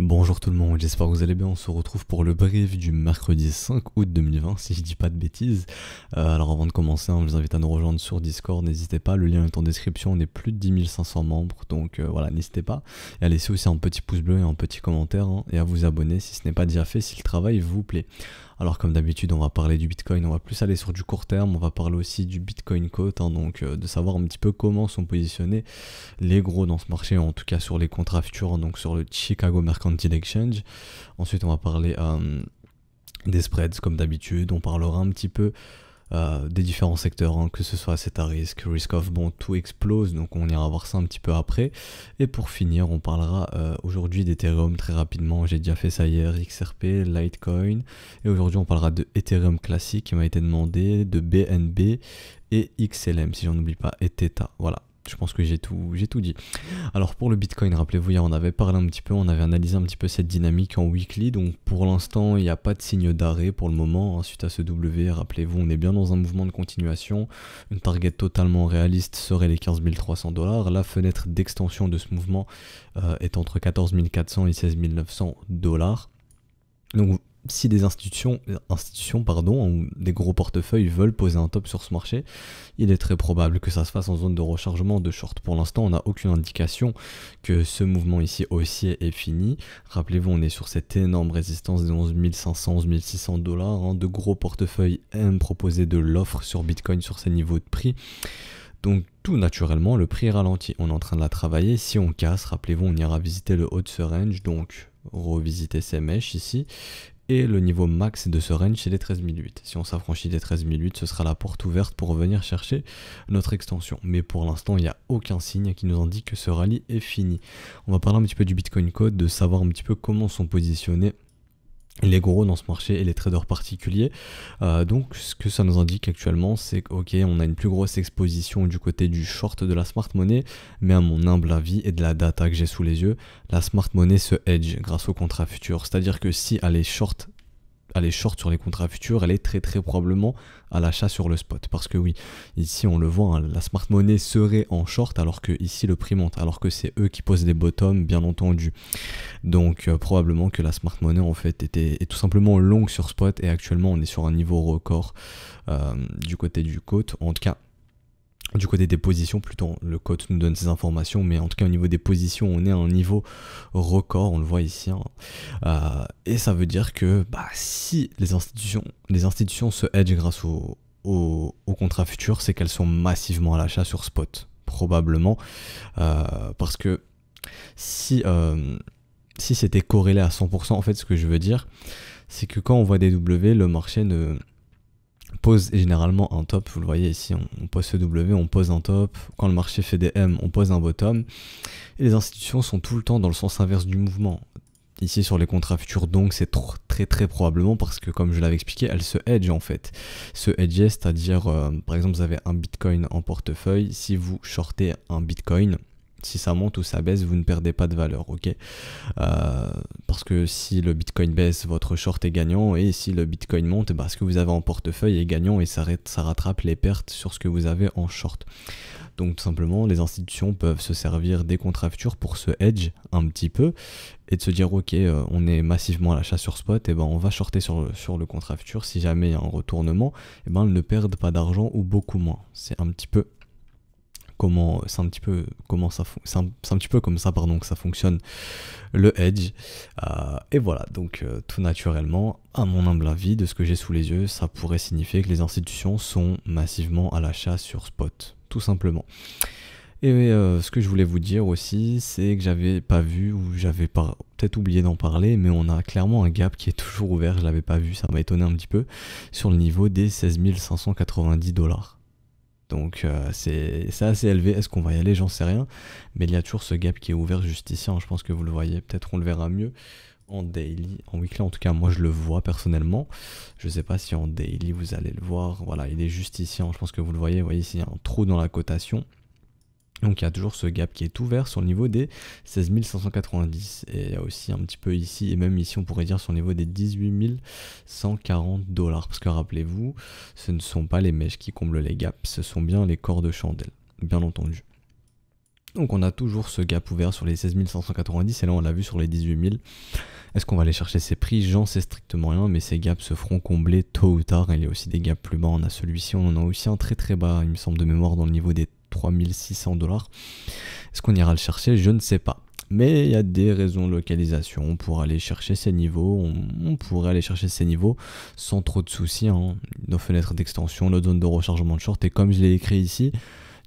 Bonjour tout le monde, j'espère que vous allez bien. On se retrouve pour le brief du mercredi 5 août 2020, si je dis pas de bêtises. Alors avant de commencer, je vous invite à nous rejoindre sur Discord, n'hésitez pas, le lien est en description, on est plus de 10 500 membres, donc voilà, n'hésitez pas. Et à laisser aussi un petit pouce bleu et un petit commentaire, et à vous abonner si ce n'est pas déjà fait, si le travail vous plaît. Alors comme d'habitude, on va parler du Bitcoin, on va plus aller sur du court terme, on va parler aussi du Bitcoin Quote, donc de savoir un petit peu comment sont positionnés les gros dans ce marché, en tout cas sur les contrats futurs, donc sur le Chicago Mercantile Exchange. Ensuite, on va parler des spreads comme d'habitude, on parlera un petit peu des différents secteurs, que ce soit asset à risque, risk off, bon, tout explose, donc on ira voir ça un petit peu après. Et pour finir, on parlera aujourd'hui d'Ethereum très rapidement, j'ai déjà fait ça hier, XRP, Litecoin, et aujourd'hui on parlera de Ethereum classique qui m'a été demandé, de BNB et XLM, si j'en oublie pas, et Theta, voilà. Je pense que j'ai tout dit. Alors pour le Bitcoin, rappelez-vous, hier on avait parlé un petit peu, on avait analysé un petit peu cette dynamique en weekly. Donc pour l'instant, il n'y a pas de signe d'arrêt pour le moment. Suite à ce W, rappelez-vous, on est bien dans un mouvement de continuation. Une target totalement réaliste serait les 15 300 $. La fenêtre d'extension de ce mouvement est entre 14 400 et 16 900 $. Donc si des institutions ou des gros portefeuilles veulent poser un top sur ce marché, il est très probable que ça se fasse en zone de rechargement de short. Pour l'instant, on n'a aucune indication que ce mouvement ici haussier est fini. Rappelez-vous, on est sur cette énorme résistance des 11 500, 11 600 $. De gros portefeuilles aiment proposer de l'offre sur Bitcoin sur ces niveaux de prix. Donc tout naturellement, le prix ralentit. On est en train de la travailler. Si on casse, rappelez-vous, on ira visiter le haut de ce range, donc revisiter ces mèches ici. Et le niveau max de ce range, c'est les 13 008. Si on s'affranchit des 13 008, ce sera la porte ouverte pour revenir chercher notre extension. Mais pour l'instant, il n'y a aucun signe qui nous indique que ce rallye est fini. On va parler un petit peu du Bitcoin Code, de savoir un petit peu comment sont positionnés les gros dans ce marché et les traders particuliers. Donc ce que ça nous indique actuellement, c'est ok, on a une plus grosse exposition du côté du short de la smart money, mais à mon humble avis et de la data que j'ai sous les yeux, la smart money se hedge grâce aux contrats futurs. C'est-à-dire que si elle est short sur les contrats futurs, elle est très probablement à l'achat sur le spot. Parce que oui, ici on le voit, la smart money serait en short alors que ici le prix monte, alors que c'est eux qui posent les bottoms, bien entendu. Donc probablement que la smart money en fait est tout simplement longue sur spot, et actuellement on est sur un niveau record du côté du quote, en tout cas du côté des positions, plutôt le quote nous donne ces informations, mais en tout cas au niveau des positions, on est à un niveau record, on le voit ici, et ça veut dire que si les institutions se hedgent grâce au contrat futur, c'est qu'elles sont massivement à l'achat sur spot, probablement, parce que si c'était corrélé à 100%, en fait ce que je veux dire, c'est que quand on voit des W, le marché pose généralement un top. Vous le voyez ici, on pose ce W, on pose un top. Quand le marché fait des M, on pose un bottom. Et les institutions sont tout le temps dans le sens inverse du mouvement. Ici sur les contrats futurs, donc c'est très probablement parce que, comme je l'avais expliqué, elles se hedgent en fait. Se hedger, c'est-à-dire par exemple vous avez un Bitcoin en portefeuille, si vous shortez un Bitcoin, si ça monte ou ça baisse, vous ne perdez pas de valeur, ok, parce que si le Bitcoin baisse, votre short est gagnant, et si le Bitcoin monte, ce que vous avez en portefeuille est gagnant, et ça rattrape les pertes sur ce que vous avez en short. Donc tout simplement, les institutions peuvent se servir des contrats futurs pour se hedge un petit peu, et de se dire ok, on est massivement à l'achat sur spot, et on va shorter sur le contrat futur. Si jamais il y a un retournement, elles ne perdent pas d'argent ou beaucoup moins. C'est un petit peu c'est un petit peu comme ça que ça fonctionne, le hedge, et voilà. Donc tout naturellement, à mon humble avis, de ce que j'ai sous les yeux, ça pourrait signifier que les institutions sont massivement à l'achat sur spot, tout simplement. Et ce que je voulais vous dire aussi, c'est que j'avais pas vu, ou j'avais peut-être oublié d'en parler, mais on a clairement un gap qui est toujours ouvert. Je l'avais pas vu, ça m'a étonné un petit peu, sur le niveau des 16 590 $. Donc c'est assez élevé. Est-ce qu'on va y aller? J'en sais rien. Mais il y a toujours ce gap qui est ouvert juste ici, je pense que vous le voyez. Peut-être on le verra mieux en daily, en weekly. En tout cas, moi je le vois personnellement. Je sais pas si en daily vous allez le voir. Voilà, il est juste ici. Je pense que vous le voyez. Vous voyez ici, il y a un trou dans la cotation. Donc il y a toujours ce gap qui est ouvert sur le niveau des 16 590, et il y a aussi un petit peu ici, et même ici on pourrait dire sur le niveau des 18 140 $, parce que rappelez-vous, ce ne sont pas les mèches qui comblent les gaps, ce sont bien les corps de chandelle, bien entendu. Donc on a toujours ce gap ouvert sur les 16 590 et là on l'a vu sur les 18 000. Est-ce qu'on va aller chercher ces prix? J'en sais strictement rien, mais ces gaps se feront combler tôt ou tard. Il y a aussi des gaps plus bas, on a celui-ci, on en a aussi un très très bas, il me semble de mémoire, dans le niveau des 3600$. Est-ce qu'on ira le chercher? Je ne sais pas. Mais il y a des raisons de localisation pour aller chercher ces niveaux. On pourrait aller chercher ces niveaux sans trop de soucis, hein. Nos fenêtres d'extension, notre zone de rechargement de short. Et comme je l'ai écrit ici,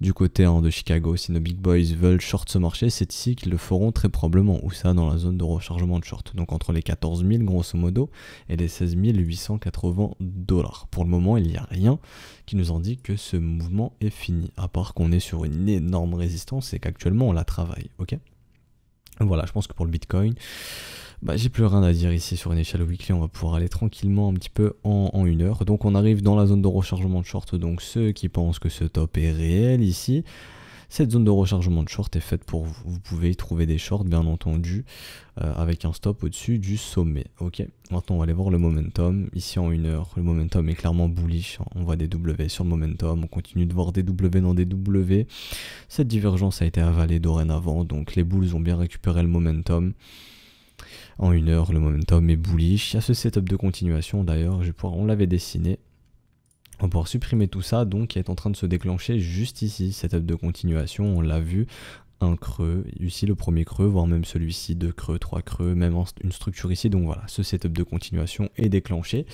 du côté de Chicago, si nos big boys veulent short ce marché, c'est ici qu'ils le feront très probablement. Ou ça, dans la zone de rechargement de short. Donc entre les 14 000 grosso modo et les 16 880$. Pour le moment, il n'y a rien qui nous indique que ce mouvement est fini. À part qu'on est sur une énorme résistance et qu'actuellement on la travaille. Ok ? Voilà, je pense que pour le Bitcoin, j'ai plus rien à dire ici sur une échelle weekly, on va pouvoir aller tranquillement un petit peu en une heure. Donc on arrive dans la zone de rechargement de short, donc ceux qui pensent que ce top est réel ici, cette zone de rechargement de short est faite pour vous. Vous pouvez y trouver des shorts bien entendu, avec un stop au-dessus du sommet. Ok, maintenant on va aller voir le momentum. Ici en une heure, le momentum est clairement bullish. On voit des W sur le momentum, on continue de voir des W dans des W. Cette divergence a été avalée dorénavant, donc les bulls ont bien récupéré le momentum. En une heure, le momentum est bullish. Il y a ce setup de continuation d'ailleurs, on l'avait dessiné. On va pouvoir supprimer tout ça, donc qui est en train de se déclencher juste ici, setup de continuation, on l'a vu, un creux, ici le premier creux, voire même celui-ci, 2 creux, 3 creux, même une structure ici, donc voilà, ce setup de continuation est déclenché,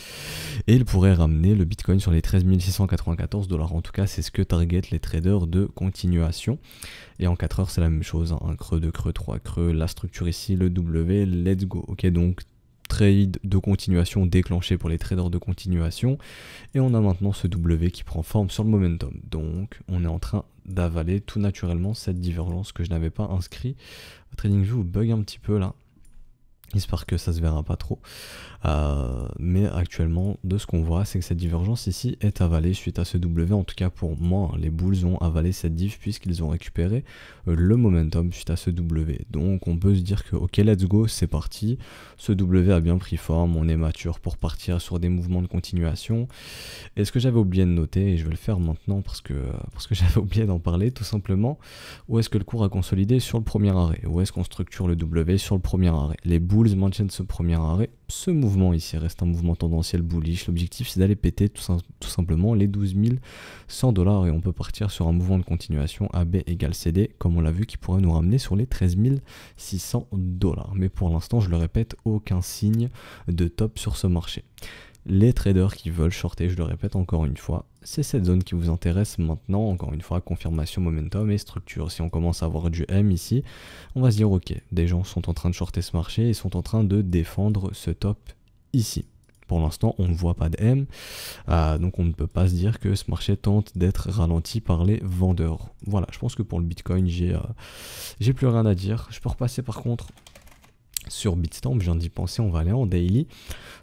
et il pourrait ramener le Bitcoin sur les 13 694$, en tout cas c'est ce que target les traders de continuation, et en 4 heures c'est la même chose, hein, un creux, 2 creux, 3 creux, la structure ici, le W, let's go, ok, donc trade de continuation déclenché pour les traders de continuation et on a maintenant ce W qui prend forme sur le momentum, donc on est en train d'avaler tout naturellement cette divergence que je n'avais pas inscrit. TradingView bug un petit peu là, j'espère que ça se verra pas trop, mais actuellement de ce qu'on voit c'est que cette divergence ici est avalée suite à ce W, en tout cas pour moi les bulls ont avalé cette div puisqu'ils ont récupéré le momentum suite à ce W, donc on peut se dire que ok let's go, c'est parti, ce W a bien pris forme, on est mature pour partir sur des mouvements de continuation. Et ce que j'avais oublié de noter, et je vais le faire maintenant parce que j'avais oublié d'en parler tout simplement, où est-ce que le cours a consolidé sur le premier arrêt, où est-ce qu'on structure le W sur le premier arrêt. Les bulls maintiennent ce premier arrêt, ce mouvement ici reste un mouvement tendanciel bullish, l'objectif c'est d'aller péter tout simplement les 12 100$ et on peut partir sur un mouvement de continuation AB égale CD, comme on l'a vu, qui pourrait nous ramener sur les 13 600$. Mais pour l'instant, je le répète, aucun signe de top sur ce marché. Les traders qui veulent shorter, je le répète encore une fois, c'est cette zone qui vous intéresse maintenant, encore une fois, confirmation, momentum et structure. Si on commence à avoir du M ici, on va se dire ok, des gens sont en train de shorter ce marché et sont en train de défendre ce top ici. Pour l'instant, on ne voit pas de M, donc on ne peut pas se dire que ce marché tente d'être ralenti par les vendeurs. Voilà, je pense que pour le Bitcoin, j'ai plus rien à dire. Je peux repasser par contre sur Bitstamp, je viens d'y penser, on va aller en daily.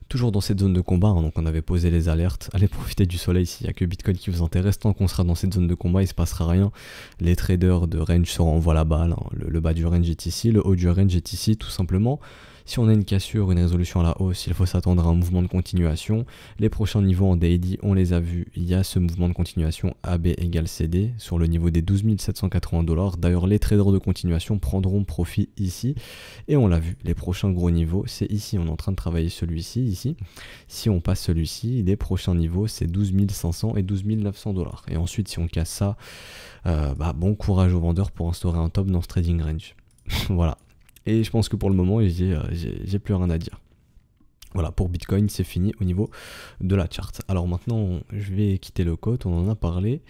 Toujours dans cette zone de combat, hein, donc on avait posé les alertes, allez profiter du soleil s'il n'y a que Bitcoin qui vous intéresse, tant qu'on sera dans cette zone de combat il ne se passera rien, les traders de range se renvoient la balle, hein. Le bas du range est ici, le haut du range est ici tout simplement. Si on a une cassure, une résolution à la hausse, il faut s'attendre à un mouvement de continuation. Les prochains niveaux en daily, on les a vus, il y a ce mouvement de continuation AB égale CD sur le niveau des 12 780$. D'ailleurs, les traders de continuation prendront profit ici. Et on l'a vu, les prochains gros niveaux, c'est ici, on est en train de travailler celui-ci, ici. Si on passe celui-ci, les prochains niveaux, c'est 12 500 et 12 900$. Et ensuite, si on casse ça, bon courage aux vendeurs pour instaurer un top dans ce trading range. Voilà. Et je pense que pour le moment, j'ai plus rien à dire. Voilà, pour Bitcoin, c'est fini au niveau de la charte. Alors maintenant, je vais quitter le code, on en a parlé.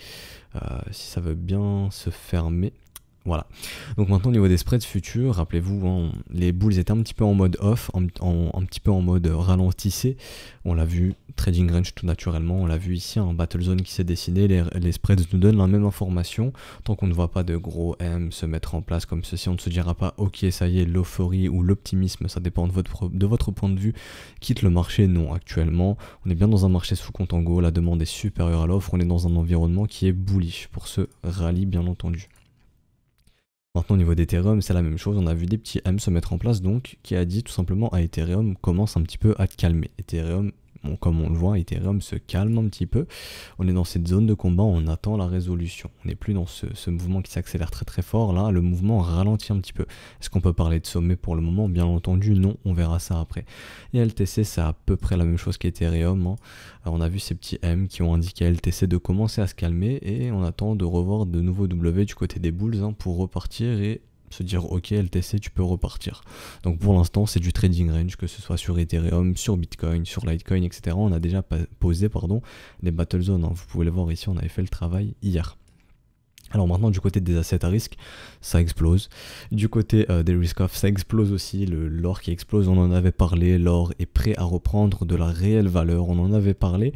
Si ça veut bien se fermer. Voilà. Donc maintenant au niveau des spreads futurs, rappelez-vous, hein, les bulls étaient un petit peu en mode off, un petit peu en mode ralentissé. On l'a vu, trading range tout naturellement, on l'a vu ici, un battle zone qui s'est dessiné, les spreads nous donnent la même information. Tant qu'on ne voit pas de gros M se mettre en place comme ceci, on ne se dira pas ok ça y est, l'euphorie ou l'optimisme, ça dépend de votre point de vue, quitte le marché. Non, actuellement, on est bien dans un marché sous contango, la demande est supérieure à l'offre, on est dans un environnement qui est bullish pour ce rallye bien entendu. Maintenant au niveau d'Ethereum c'est la même chose, on a vu des petits M se mettre en place, donc qui a dit tout simplement à Ethereum commence un petit peu à te calmer. Ethereum Bon, comme on le voit, Ethereum se calme un petit peu. On est dans cette zone de combat, on attend la résolution. On n'est plus dans ce mouvement qui s'accélère très très fort. Là, le mouvement ralentit un petit peu. Est-ce qu'on peut parler de sommet pour le moment? Bien entendu, non. On verra ça après. Et LTC, c'est à peu près la même chose qu'Ethereum, hein. Alors, on a vu ces petits M qui ont indiqué à LTC de commencer à se calmer et on attend de revoir de nouveaux W du côté des bulls, hein, pour repartir et se dire ok LTC tu peux repartir. Donc pour l'instant c'est du trading range, que ce soit sur Ethereum, sur Bitcoin, sur Litecoin, etc. On a déjà posé des battle zones, hein. Vous pouvez le voir ici, on avait fait le travail hier. Alors maintenant du côté des assets à risque, ça explose. Du côté des risk-off, ça explose aussi. L'or qui explose, on en avait parlé. L'or est prêt à reprendre de la réelle valeur, on en avait parlé.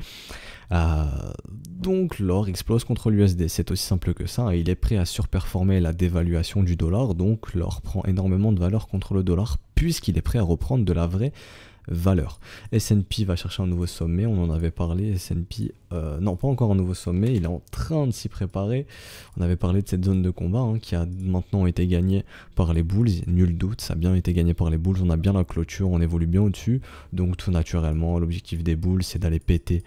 Donc l'or explose contre l'USD, c'est aussi simple que ça. Il est prêt à surperformer la dévaluation du dollar, donc l'or prend énormément de valeur contre le dollar puisqu'il est prêt à reprendre de la vraie valeur. S&P va chercher un nouveau sommet, on en avait parlé. S&P, non pas encore un nouveau sommet, il est en train de s'y préparer. On avait parlé de cette zone de combat, hein, qui a maintenant été gagnée par les bulls, nul doute, ça a bien été gagné par les bulls. On a bien la clôture, on évolue bien au-dessus, donc tout naturellement l'objectif des bulls c'est d'aller péter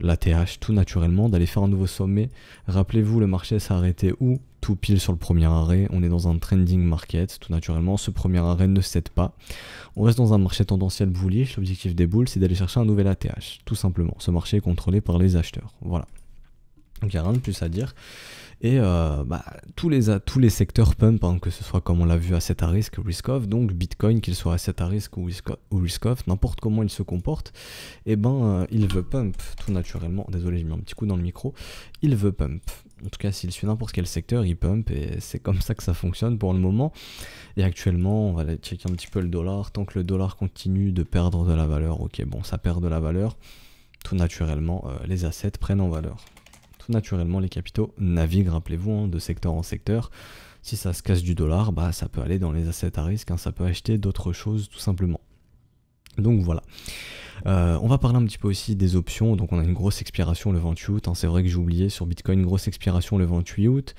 la TH tout naturellement, d'aller faire un nouveau sommet. Rappelez-vous, le marché s'est arrêté où? Tout pile sur le premier arrêt. On est dans un trending market, tout naturellement. Ce premier arrêt ne cède pas. On reste dans un marché tendanciel bullish. L'objectif des bulls, c'est d'aller chercher un nouvel ATH, tout simplement. Ce marché est contrôlé par les acheteurs. Voilà. Donc il n'y a rien de plus à dire. Et tous les secteurs pump, hein, que ce soit comme on l'a vu asset à risque, risk-off, donc Bitcoin, qu'il soit asset à risque ou risk-off, n'importe comment il se comporte, et il veut pump tout naturellement. Désolé, j'ai mis un petit coup dans le micro. Il veut pump. En tout cas, s'il suit n'importe quel secteur, il pump, et c'est comme ça que ça fonctionne pour le moment. Et actuellement, on va aller checker un petit peu le dollar. Tant que le dollar continue de perdre de la valeur, ok, bon, ça perd de la valeur, tout naturellement, les assets prennent en valeur. Naturellement les capitaux naviguent, rappelez-vous, hein, de secteur en secteur. Si ça se casse du dollar, ça peut aller dans les assets à risque, hein, ça peut acheter d'autres choses tout simplement. Donc voilà. On va parler un petit peu aussi des options. Donc on a une grosse expiration le 28 août, hein. C'est vrai que j'ai oublié sur Bitcoin, grosse expiration le 28 août.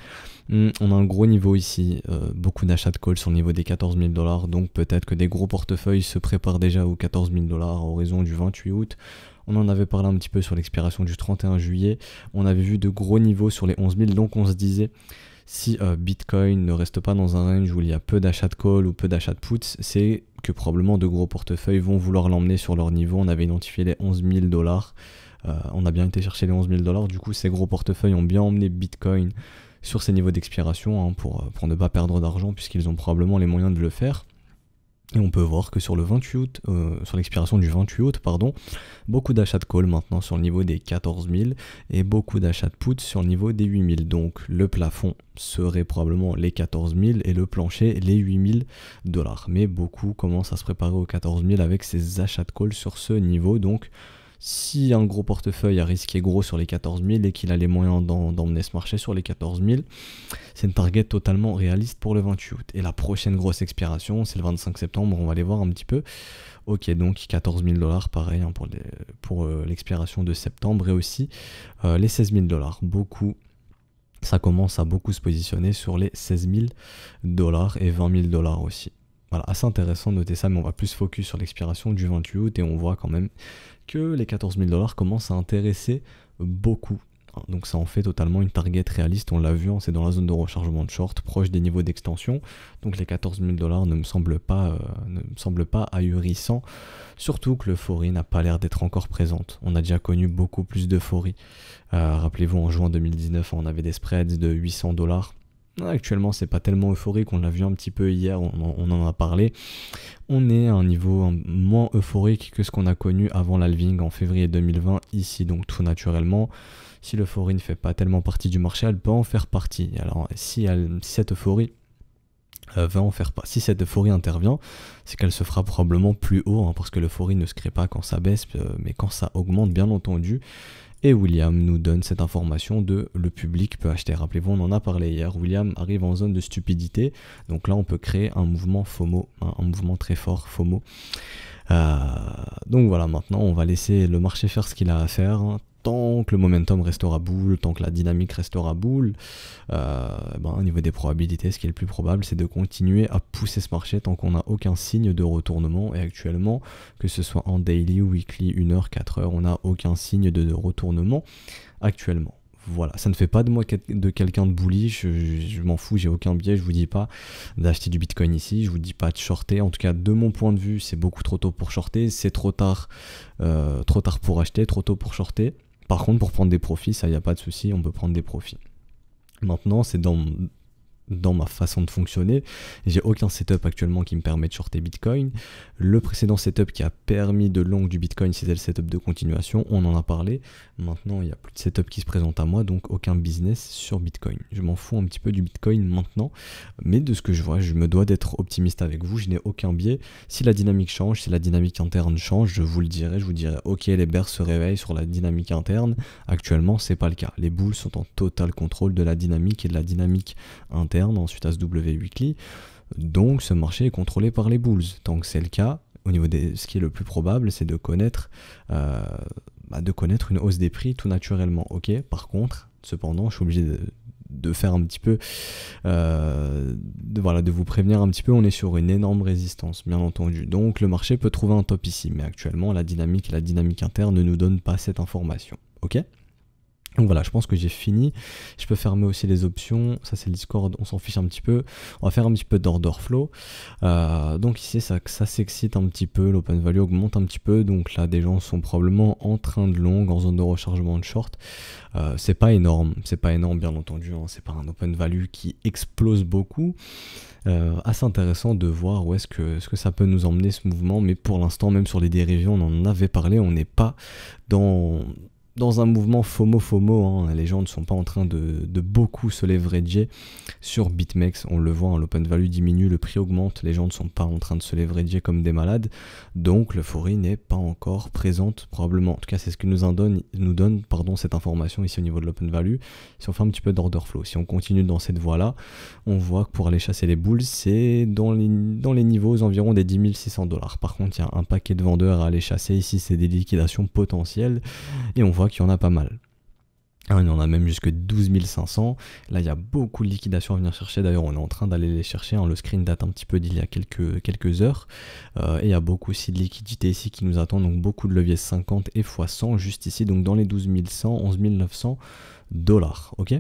On a un gros niveau ici, beaucoup d'achats de call sur le niveau des 14 000 $, donc peut-être que des gros portefeuilles se préparent déjà aux 14 000 $ à horizon du 28 août. On en avait parlé un petit peu sur l'expiration du 31 juillet. On avait vu de gros niveaux sur les 11 000, donc on se disait, si Bitcoin ne reste pas dans un range où il y a peu d'achats de call ou peu d'achats de puts, c'est que probablement de gros portefeuilles vont vouloir l'emmener sur leur niveau. On avait identifié les 11 000 $. On a bien été chercher les 11 000 $. Du coup, ces gros portefeuilles ont bien emmené Bitcoin sur ces niveaux d'expiration, hein, pour ne pas perdre d'argent puisqu'ils ont probablement les moyens de le faire. Et on peut voir que sur le 28 août, sur l'expiration du 28 août, beaucoup d'achats de call maintenant sur le niveau des 14 000 et beaucoup d'achats de puts sur le niveau des 8 000. Donc le plafond serait probablement les 14 000 et le plancher les 8 000 $. Mais beaucoup commencent à se préparer aux 14 000 avec ces achats de call sur ce niveau. Donc si un gros portefeuille a risqué gros sur les 14 000 et qu'il a les moyens d'emmener ce marché sur les 14 000, c'est une target totalement réaliste pour le 28 août. Et la prochaine grosse expiration, c'est le 25 septembre, on va aller voir un petit peu. Ok, donc 14 000 $, pareil, hein, pour l'expiration de septembre, et aussi les 16 000 $. Beaucoup, ça commence à beaucoup se positionner sur les 16 000 $ et 20 000 $ aussi. Voilà, assez intéressant de noter ça, mais on va plus focus sur l'expiration du 28 août et on voit quand même que les 14 000 $ commencent à intéresser beaucoup. Donc ça en fait totalement une target réaliste, on l'a vu, hein, c'est dans la zone de rechargement de short, proche des niveaux d'extension. Donc les 14 000 $ ne me semblent pas ahurissants, surtout que l'euphorie n'a pas l'air d'être encore présente. On a déjà connu beaucoup plus d'euphorie. Rappelez-vous, en juin 2019, on avait des spreads de 800 $. Actuellement, c'est pas tellement euphorique, on l'a vu un petit peu hier, on en a parlé. On est à un niveau moins euphorique que ce qu'on a connu avant l'halving en février 2020 ici. Donc tout naturellement, si l'euphorie ne fait pas tellement partie du marché, elle peut en faire partie. Alors si cette euphorie si cette euphorie intervient, c'est qu'elle se fera probablement plus haut, hein, parce que l'euphorie ne se crée pas quand ça baisse, mais quand ça augmente, bien entendu. Et William nous donne cette information de le public peut acheter. Rappelez-vous, on en a parlé hier. William arrive en zone de stupidité. Donc là, on peut créer un mouvement FOMO, hein, un mouvement très fort FOMO. Donc voilà, maintenant, on va laisser le marché faire ce qu'il a à faire, hein. tant que le momentum restera boule, tant que la dynamique restera boule, au niveau des probabilités, ce qui est le plus probable, c'est de continuer à pousser ce marché tant qu'on n'a aucun signe de retournement. Et actuellement, que ce soit en daily, weekly, 1 heure, 4 heures, on n'a aucun signe de retournement actuellement. Voilà, ça ne fait pas de moi de quelqu'un de bullish, je m'en fous, j'ai aucun biais, je vous dis pas d'acheter du Bitcoin ici, je vous dis pas de shorter, en tout cas de mon point de vue, c'est beaucoup trop tôt pour shorter, c'est trop tard pour acheter, trop tôt pour shorter. Par contre, pour prendre des profits, ça y a pas de souci, on peut prendre des profits. Maintenant, c'est dans ma façon de fonctionner. J'ai aucun setup actuellement qui me permet de shorter Bitcoin. Le précédent setup qui a permis de long du Bitcoin, c'était le setup de continuation. On en a parlé. Maintenant, il n'y a plus de setup qui se présente à moi, donc aucun business sur Bitcoin. Je m'en fous un petit peu du Bitcoin maintenant, mais de ce que je vois, je me dois d'être optimiste avec vous. Je n'ai aucun biais. Si la dynamique change, si la dynamique interne change, je vous le dirai. Je vous dirai, ok, les bears se réveillent sur la dynamique interne. Actuellement, c'est pas le cas. Les bulls sont en total contrôle de la dynamique et de la dynamique interne ensuite à SW Weekly, donc ce marché est contrôlé par les bulls. Tant que c'est le cas, au niveau des, ce qui est le plus probable, c'est de connaître une hausse des prix tout naturellement. Ok, par contre, cependant, je suis obligé de faire un petit peu, de vous prévenir un petit peu, on est sur une énorme résistance, bien entendu. Donc le marché peut trouver un top ici, mais actuellement la dynamique interne ne nous donne pas cette information. Ok ? Donc voilà, je pense que j'ai fini. Je peux fermer aussi les options. Ça, c'est le Discord, on s'en fiche un petit peu. On va faire un petit peu d'order flow. Donc ici, ça s'excite un petit peu. L'open value augmente un petit peu. Donc là, des gens sont probablement en train de long, en zone de rechargement de short. C'est pas énorme. C'est pas énorme, bien entendu. Hein. C'est pas un open value qui explose beaucoup. Assez intéressant de voir où est-ce que ça peut nous emmener ce mouvement. Mais pour l'instant, même sur les dérivés, on en avait parlé. On n'est pas dans un mouvement FOMO, hein. Les gens ne sont pas en train de beaucoup se leverager sur BitMEX, on le voit, hein, l'open value diminue, le prix augmente, les gens ne sont pas en train de se leverager comme des malades, donc l'euphorie n'est pas encore présente probablement. En tout cas, c'est ce que nous donne cette information ici au niveau de l'open value. Si on fait un petit peu d'order flow, si on continue dans cette voie-là, on voit que pour aller chasser les bulls, c'est dans les niveaux aux environs des 10 600 $. Par contre, il y a un paquet de vendeurs à aller chasser ici, c'est des liquidations potentielles, et on voit qu'il y en a pas mal. Il y en a même jusque 12 500. Là, il y a beaucoup de liquidations à venir chercher. D'ailleurs, on est en train d'aller les chercher. Hein. Le screen date un petit peu d'il y a quelques heures. Et il y a beaucoup aussi de liquidités ici qui nous attendent. Donc, beaucoup de leviers 50 et x100 juste ici. Donc, dans les 12 100, 11 900 $. Ok,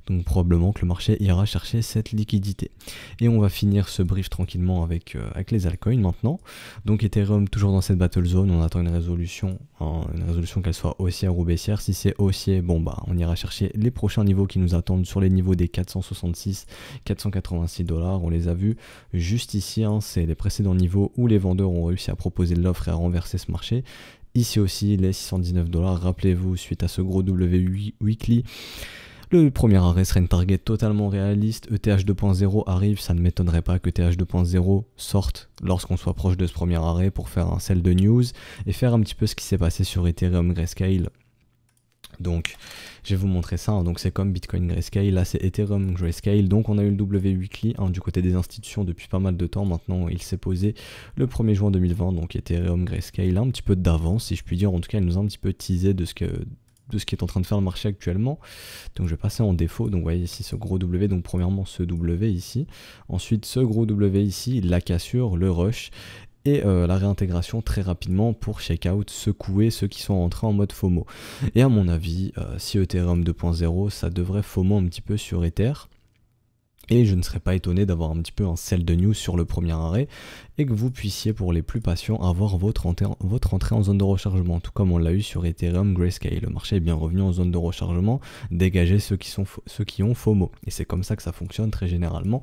donc probablement que le marché ira chercher cette liquidité. Et on va finir ce brief tranquillement avec les altcoins maintenant. Donc Ethereum toujours dans cette battle zone, on attend une résolution qu'elle soit haussière ou baissière. Si c'est haussier, on ira chercher les prochains niveaux qui nous attendent sur les niveaux des 466, 486 $. On les a vus juste ici, hein, c'est les précédents niveaux où les vendeurs ont réussi à proposer de l'offre et à renverser ce marché. Ici aussi, les 619 $, rappelez-vous, suite à ce gros W Weekly, le premier arrêt serait une target totalement réaliste. ETH 2.0 arrive, ça ne m'étonnerait pas que ETH 2.0 sorte lorsqu'on soit proche de ce premier arrêt pour faire un sell de news et faire un petit peu ce qui s'est passé sur Ethereum Grayscale. Donc je vais vous montrer ça, hein. Donc c'est comme Bitcoin Grayscale, là c'est Ethereum Grayscale, donc on a eu le W Weekly, hein, du côté des institutions depuis pas mal de temps. Maintenant il s'est posé le 1er juin 2020, donc Ethereum Grayscale un petit peu d'avance si je puis dire, en tout cas il nous a un petit peu teasé de ce qui est en train de faire le marché actuellement. Donc je vais passer en défaut, donc vous voyez ici ce gros W, donc premièrement ce W ici, ensuite ce gros W ici, la cassure, le rush, et la réintégration très rapidement pour checkout, secouer ceux qui sont entrés en mode FOMO. Et à mon avis, si Ethereum 2.0, ça devrait FOMO un petit peu sur Ether. Et je ne serais pas étonné d'avoir un petit peu un sell de news sur le premier arrêt et que vous puissiez, pour les plus patients, avoir votre entrée en zone de rechargement, tout comme on l'a eu sur Ethereum Grayscale. Le marché est bien revenu en zone de rechargement, dégager ceux qui ont FOMO. Et c'est comme ça que ça fonctionne très généralement.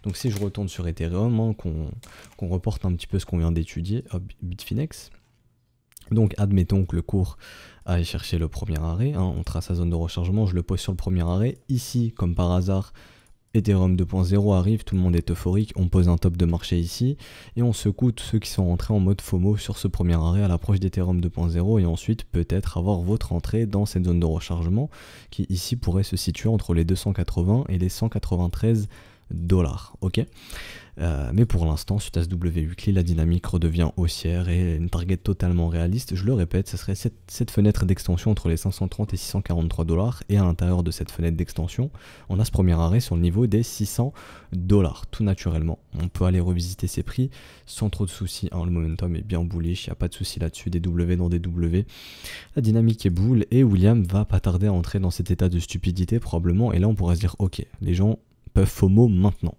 Donc si je retourne sur Ethereum, hein, qu'on reporte un petit peu ce qu'on vient d'étudier, Bitfinex. Donc admettons que le cours aille chercher le premier arrêt, hein, on trace sa zone de rechargement, je le pose sur le premier arrêt. Ici, comme par hasard, Ethereum 2.0 arrive, tout le monde est euphorique, on pose un top de marché ici et on secoue tous ceux qui sont entrés en mode FOMO sur ce premier arrêt à l'approche d'Ethereum 2.0 et ensuite peut-être avoir votre entrée dans cette zone de rechargement qui ici pourrait se situer entre les 280 et les 193 $. ok. Mais pour l'instant, suite à ce W weekly, la dynamique redevient haussière et une target totalement réaliste. Je le répète, ce serait cette fenêtre d'extension entre les 530 et 643 $, et à l'intérieur de cette fenêtre d'extension, on a ce premier arrêt sur le niveau des 600 $, tout naturellement. On peut aller revisiter ces prix sans trop de soucis, hein. Le momentum est bien bullish, il n'y a pas de souci là-dessus, des W dans des W. La dynamique est boule et William va pas tarder à entrer dans cet état de stupidité probablement, et là on pourra se dire ok, les gens peuvent FOMO maintenant.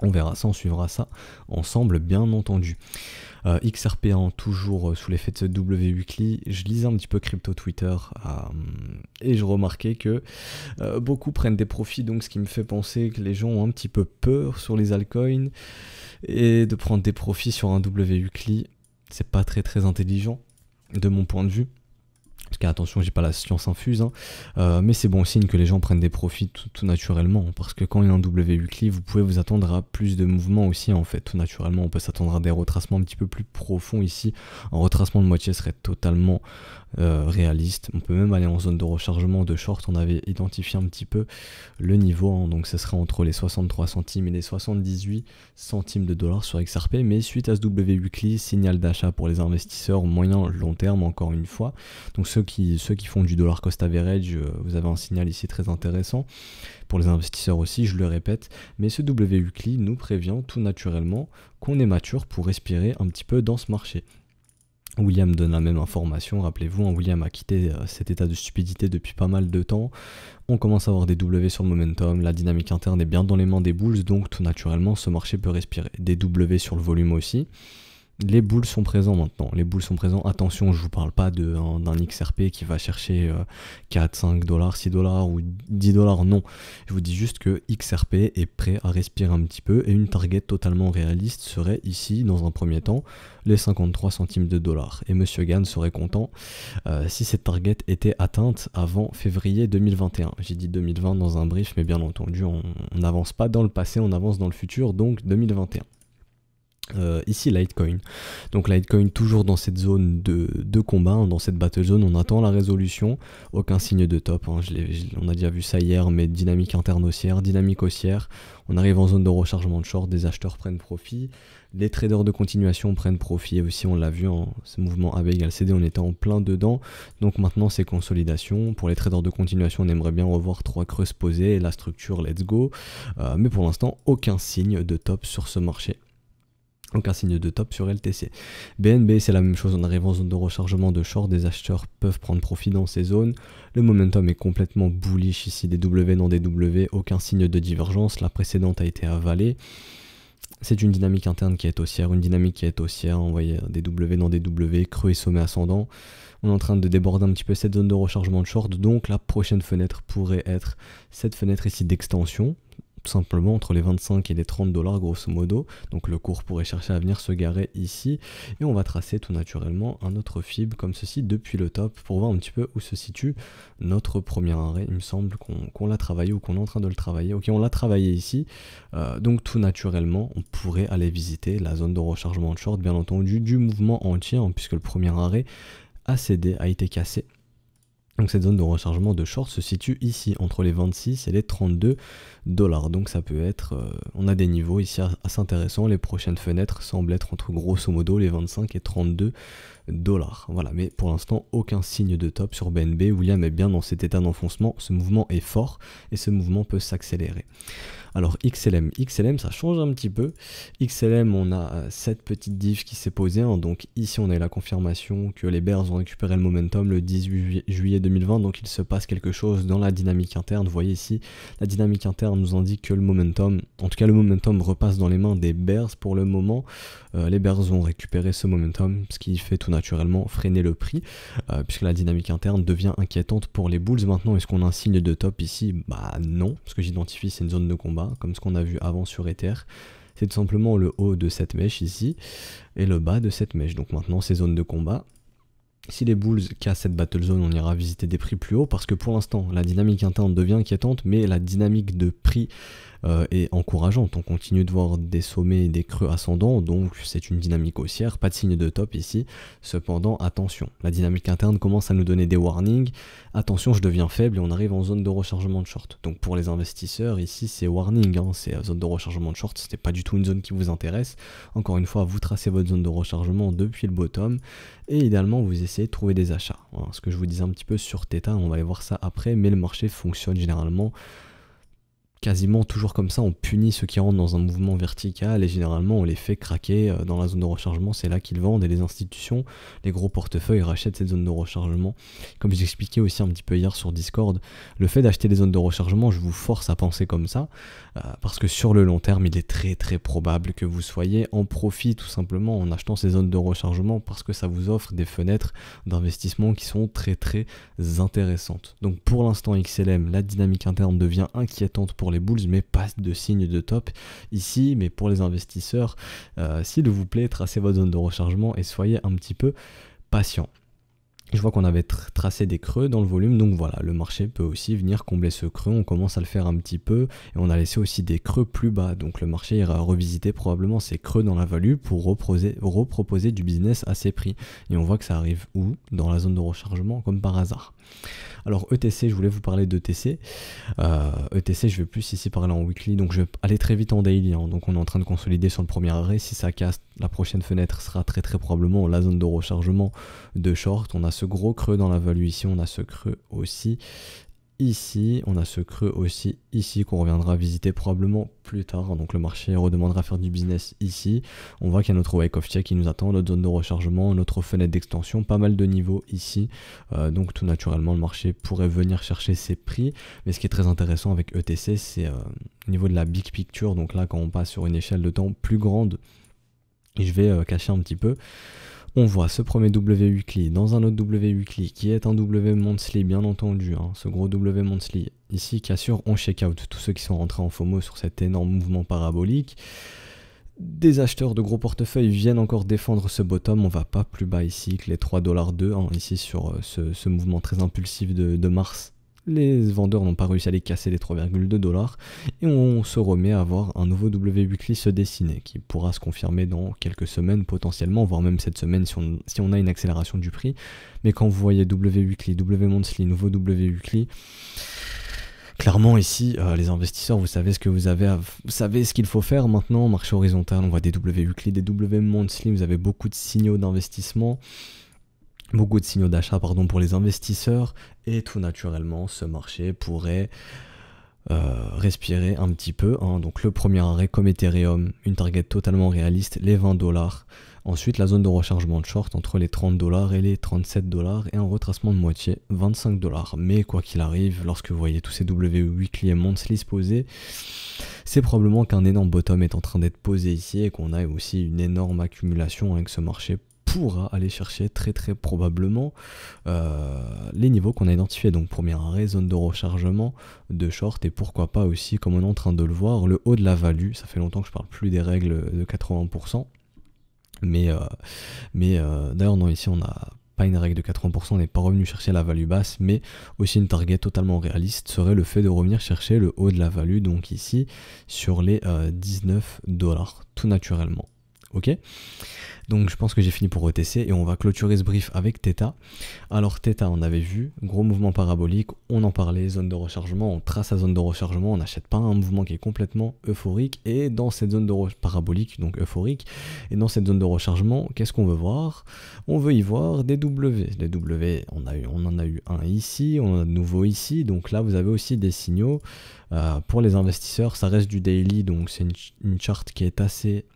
On verra ça, on suivra ça ensemble, bien entendu. XRP1, toujours sous l'effet de ce W weekly, je lisais un petit peu crypto Twitter et je remarquais que beaucoup prennent des profits, donc ce qui me fait penser que les gens ont un petit peu peur sur les altcoins, et de prendre des profits sur un W weekly, c'est pas très intelligent de mon point de vue. Parce qu'attention, j'ai pas la science infuse, hein, mais c'est bon signe que les gens prennent des profits tout naturellement, parce que quand il y a un W weekly, vous pouvez vous attendre à plus de mouvements aussi, en fait, tout naturellement. On peut s'attendre à des retracements un petit peu plus profonds ici. Un retracement de moitié serait totalement réaliste. On peut même aller en zone de rechargement de short. On avait identifié un petit peu le niveau, hein, donc ce serait entre les 63 centimes et les 78 centimes de dollars sur XRP, mais suite à ce W weekly, signal d'achat pour les investisseurs moyen long terme, encore une fois. Donc ceux qui font du dollar cost average, vous avez un signal ici très intéressant. Pour les investisseurs aussi, je le répète, mais ce W weekly nous prévient tout naturellement qu'on est mature pour respirer un petit peu dans ce marché. William donne la même information, rappelez-vous, hein, William a quitté cet état de stupidité depuis pas mal de temps. On commence à avoir des W sur le momentum, la dynamique interne est bien dans les mains des bulls, donc tout naturellement ce marché peut respirer. Des W sur le volume aussi. Les bulls sont présents maintenant, les bulls sont présents. Attention, je vous parle pas d'un XRP qui va chercher 4, 5 $, 6 $ ou 10 $, non. Je vous dis juste que XRP est prêt à respirer un petit peu, et une target totalement réaliste serait ici, dans un premier temps, les 53 centimes de dollars. Et Monsieur Gann serait content si cette target était atteinte avant février 2021. J'ai dit 2020 dans un brief, mais bien entendu, on n'avance pas dans le passé, on avance dans le futur, donc 2021. Ici Litecoin, donc Litecoin toujours dans cette zone de combat, hein, dans cette battle zone, on attend la résolution, aucun signe de top, hein, on a déjà vu ça hier, mais dynamique interne haussière, dynamique haussière, on arrive en zone de rechargement de short, des acheteurs prennent profit, les traders de continuation prennent profit, et aussi on l'a vu, hein, ce mouvement AB égale CD, on était en plein dedans, donc maintenant c'est consolidation. Pour les traders de continuation, on aimerait bien revoir 3 creuses posées, la structure let's go, mais pour l'instant aucun signe de top sur ce marché. Donc un signe de top sur LTC. BNB c'est la même chose, on arrive en zone de rechargement de short, des acheteurs peuvent prendre profit dans ces zones. Le momentum est complètement bullish ici, des W dans des W, aucun signe de divergence, la précédente a été avalée. C'est une dynamique interne qui est haussière, une dynamique qui est haussière, on voyait des W dans des W, creux et sommet ascendant. On est en train de déborder un petit peu cette zone de rechargement de short, donc la prochaine fenêtre pourrait être cette fenêtre ici d'extension, tout simplement entre les 25 et les 30 $ grosso modo. Donc le cours pourrait chercher à venir se garer ici, et on va tracer tout naturellement un autre fib comme ceci depuis le top pour voir un petit peu où se situe notre premier arrêt. Il me semble qu'on l'a travaillé, ou qu'on est en train de le travailler. Ok, on l'a travaillé ici, donc tout naturellement on pourrait aller visiter la zone de rechargement de short, bien entendu du mouvement entier, hein, puisque le premier arrêt a cédé, a été cassé. Donc cette zone de rechargement de short se situe ici, entre les 26 et les 32 $. Donc ça peut être, on a des niveaux ici assez intéressants. Les prochaines fenêtres semblent être entre grosso modo les 25 et 32 $. Voilà, mais pour l'instant aucun signe de top sur BNB. William est bien dans cet état d'enfoncement, ce mouvement est fort et ce mouvement peut s'accélérer. Alors XLM, ça change un petit peu. XLM, on a cette petite diff qui s'est posée, hein. Donc ici on a eu la confirmation que les bears ont récupéré le momentum le 18 juillet 2020, donc il se passe quelque chose dans la dynamique interne. Vous voyez ici, la dynamique interne nous indique que le momentum, en tout cas le momentum repasse dans les mains des bears pour le moment. Les bears ont récupéré ce momentum, ce qui fait tout naturellement freiner le prix, puisque la dynamique interne devient inquiétante pour les bulls. Maintenant, est-ce qu'on a un signe de top ici? Bah non, parce que j'identifie c'est une zone de combat, comme ce qu'on a vu avant sur Ether. C'est tout simplement le haut de cette mèche ici, et le bas de cette mèche. Donc maintenant, ces zones de combat. Si les bulls cassent cette battle zone, on ira visiter des prix plus hauts, parce que pour l'instant, la dynamique interne devient inquiétante, mais la dynamique de prix est encourageante. On continue de voir des sommets et des creux ascendants, donc c'est une dynamique haussière, pas de signe de top ici. Cependant, attention, la dynamique interne commence à nous donner des warnings. Attention, je deviens faible et on arrive en zone de rechargement de short. Donc pour les investisseurs, ici c'est warning, hein, c'est zone de rechargement de short, c'était pas du tout une zone qui vous intéresse. Encore une fois, vous tracez votre zone de rechargement depuis le bottom et idéalement vous essayez de trouver des achats. Voilà, ce que je vous disais un petit peu sur Theta, on va aller voir ça après, mais le marché fonctionne généralement quasiment toujours comme ça, on punit ceux qui rentrent dans un mouvement vertical et généralement on les fait craquer dans la zone de rechargement, c'est là qu'ils vendent et les institutions, les gros portefeuilles rachètent cette zone de rechargement. Comme j'expliquais aussi un petit peu hier sur Discord, le fait d'acheter des zones de rechargement, je vous force à penser comme ça, parce que sur le long terme, il est très probable que vous soyez en profit tout simplement en achetant ces zones de rechargement parce que ça vous offre des fenêtres d'investissement qui sont très intéressantes. Donc pour l'instant XLM, la dynamique interne devient inquiétante pour les bulls, mais pas de signe de top ici. Mais pour les investisseurs, s'il vous plaît, tracez votre zone de rechargement et soyez un petit peu patient. Je vois qu'on avait tracé des creux dans le volume, donc voilà, le marché peut aussi venir combler ce creux, on commence à le faire un petit peu, et on a laissé aussi des creux plus bas, donc le marché ira revisiter probablement ces creux dans la value pour reproposer du business à ces prix. Et on voit que ça arrive où? Dans la zone de rechargement, comme par hasard. Alors ETC, je voulais vous parler d'ETC. ETC, je vais plus ici parler en weekly, donc je vais aller très vite en daily. Hein. Donc on est en train de consolider sur le premier arrêt. Si ça casse, la prochaine fenêtre sera très probablement la zone de rechargement de short. On a ce gros creux dans la value ici, on a ce creux aussi ici, on a ce creux aussi ici qu'on reviendra visiter probablement plus tard. Donc le marché redemandera à faire du business ici. On voit qu'il y a notre wake of check qui nous attend, notre zone de rechargement, notre fenêtre d'extension, pas mal de niveaux ici. Donc tout naturellement le marché pourrait venir chercher ses prix. Mais ce qui est très intéressant avec ETC, c'est au niveau de la big picture. Donc là quand on passe sur une échelle de temps plus grande, et je vais cacher un petit peu. On voit ce premier W weekly dans un autre W weekly qui est un W monthly bien entendu, hein, ce gros W monthly ici qui assure on check out tous ceux qui sont rentrés en FOMO sur cet énorme mouvement parabolique. Des acheteurs de gros portefeuilles viennent encore défendre ce bottom, on va pas plus bas ici que les 3,2$, hein, ici sur ce mouvement très impulsif de mars. Les vendeurs n'ont pas réussi à les casser les 3,2$ et on se remet à voir un nouveau W weekly se dessiner qui pourra se confirmer dans quelques semaines potentiellement, voire même cette semaine si on a une accélération du prix. Mais quand vous voyez W weekly, W monthly, nouveau W weekly, clairement ici les investisseurs vous savez ce que vous avez vous savez ce qu'il faut faire maintenant. Marché horizontal, on voit des W weekly, des W monthly, vous avez beaucoup de signaux d'investissement. Beaucoup de signaux d'achat pour les investisseurs et tout naturellement ce marché pourrait respirer un petit peu, hein. Donc le premier arrêt comme Ethereum, une target totalement réaliste, les 20$. Ensuite la zone de rechargement de short entre les 30$ et les 37$ et un retracement de moitié 25$. Mais quoi qu'il arrive, lorsque vous voyez tous ces W weekly et monthly se poser, c'est probablement qu'un énorme bottom est en train d'être posé ici et qu'on a aussi une énorme accumulation avec ce marché pourra aller chercher très probablement les niveaux qu'on a identifiés. Donc premier arrêt, zone de rechargement de short et pourquoi pas aussi, comme on est en train de le voir, le haut de la value. Ça fait longtemps que je parle plus des règles de 80%, mais d'ailleurs non, ici on n'a pas une règle de 80%, on n'est pas revenu chercher la value basse, mais aussi une target totalement réaliste serait le fait de revenir chercher le haut de la value, donc ici sur les 19$, tout naturellement. Ok, donc je pense que j'ai fini pour ETC et on va clôturer ce brief avec Theta. Alors Theta, on avait vu, gros mouvement parabolique, on en parlait, zone de rechargement, on trace la zone de rechargement, on n'achète pas un mouvement qui est complètement euphorique et dans cette zone de parabolique, donc euphorique, et dans cette zone de rechargement, qu'est-ce qu'on veut voir? On veut y voir des W. Les W, on en a eu un ici, on en a de nouveau ici, donc là vous avez aussi des signaux. Pour les investisseurs, ça reste du daily, donc c'est une charte qui est assez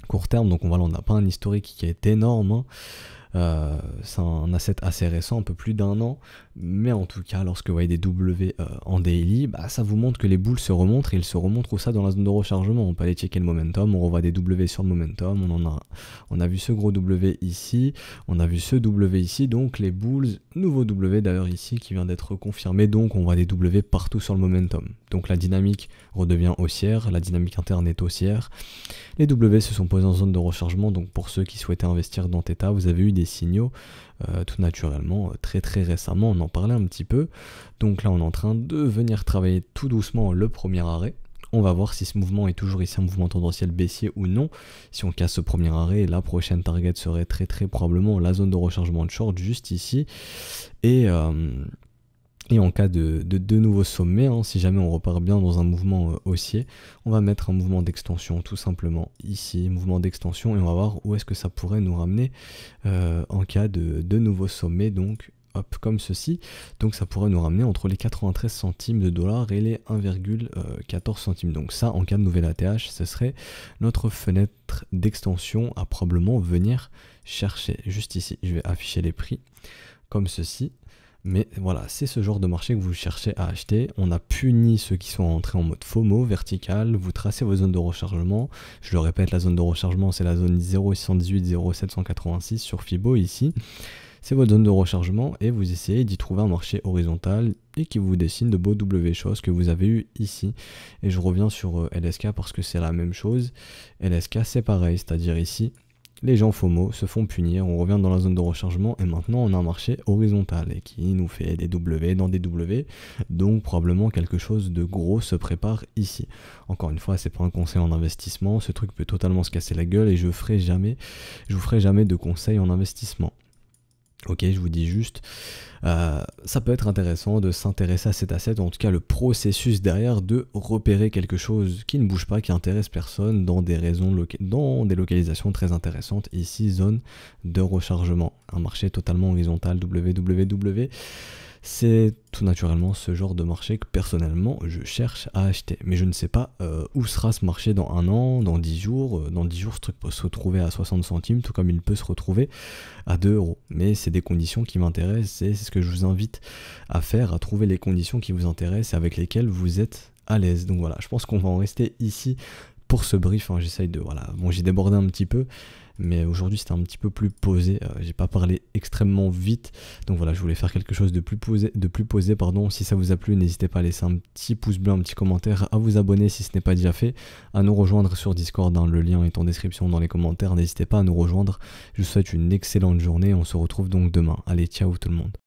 court terme, donc on n'a pas un historique qui est énorme, hein. C'est un asset assez récent, un peu plus d'un an, mais en tout cas lorsque vous voyez des W en daily, ça vous montre que les boules se remontrent et ils se remontrent où ça dans la zone de rechargement. On peut aller checker le momentum, on revoit des W sur le momentum, on a vu ce gros W ici, on a vu ce W ici, donc les bulls, nouveau W d'ailleurs ici qui vient d'être confirmé, donc on voit des W partout sur le momentum. Donc la dynamique redevient haussière, la dynamique interne est haussière, les W se sont posés en zone de rechargement, donc pour ceux qui souhaitaient investir dans Theta, vous avez eu des signaux tout naturellement très récemment, on en parlait un petit peu. Donc là on est en train de venir travailler tout doucement le premier arrêt. On va voir si ce mouvement est toujours ici un mouvement tendanciel baissier ou non. Si on casse ce premier arrêt, la prochaine target serait très probablement la zone de rechargement de short juste ici. Et en cas de nouveau sommet, si jamais on repart bien dans un mouvement haussier, on va mettre un mouvement d'extension tout simplement ici, mouvement d'extension, et on va voir où est-ce que ça pourrait nous ramener en cas de nouveau sommet, donc hop, comme ceci. Donc ça pourrait nous ramener entre les 93 centimes de dollars et les 1,14 centimes. Donc ça, en cas de nouvelle ATH, ce serait notre fenêtre d'extension à probablement venir chercher. Juste ici, je vais afficher les prix comme ceci. Mais voilà, c'est ce genre de marché que vous cherchez à acheter. On a puni ceux qui sont entrés en mode FOMO, vertical. Vous tracez vos zones de rechargement. Je le répète, la zone de rechargement, c'est la zone 0,618, 0,786 sur Fibo ici. C'est votre zone de rechargement et vous essayez d'y trouver un marché horizontal et qui vous dessine de beaux W choses que vous avez eu ici. Et je reviens sur LSK parce que c'est la même chose. LSK, c'est pareil, c'est-à-dire ici. Les gens FOMO se font punir, on revient dans la zone de rechargement et maintenant on a un marché horizontal et qui nous fait des W dans des W, donc probablement quelque chose de gros se prépare ici. Encore une fois, c'est pas un conseil en investissement, ce truc peut totalement se casser la gueule et je vous ferai jamais de conseils en investissement. Ok, je vous dis juste, ça peut être intéressant de s'intéresser à cet asset, en tout cas le processus derrière de repérer quelque chose qui ne bouge pas, qui intéresse personne dans des localisations très intéressantes. Ici, zone de rechargement, un marché totalement horizontal, www. C'est tout naturellement ce genre de marché que personnellement je cherche à acheter. Mais je ne sais pas où sera ce marché dans un an, dans 10 jours. Dans 10 jours, ce truc peut se retrouver à 60 centimes, tout comme il peut se retrouver à 2 euros. Mais c'est des conditions qui m'intéressent et c'est ce que je vous invite à faire, à trouver les conditions qui vous intéressent et avec lesquelles vous êtes à l'aise. Donc voilà, je pense qu'on va en rester ici pour ce brief. J'essaye de... Voilà, bon, j'ai débordé un petit peu. Mais aujourd'hui c'était un petit peu plus posé, j'ai pas parlé extrêmement vite, donc voilà, je voulais faire quelque chose de plus posé, pardon. Si ça vous a plu, n'hésitez pas à laisser un petit pouce bleu, un petit commentaire, à vous abonner si ce n'est pas déjà fait, à nous rejoindre sur Discord, le lien est en description dans les commentaires, n'hésitez pas à nous rejoindre. Je vous souhaite une excellente journée, on se retrouve donc demain. Allez, ciao tout le monde.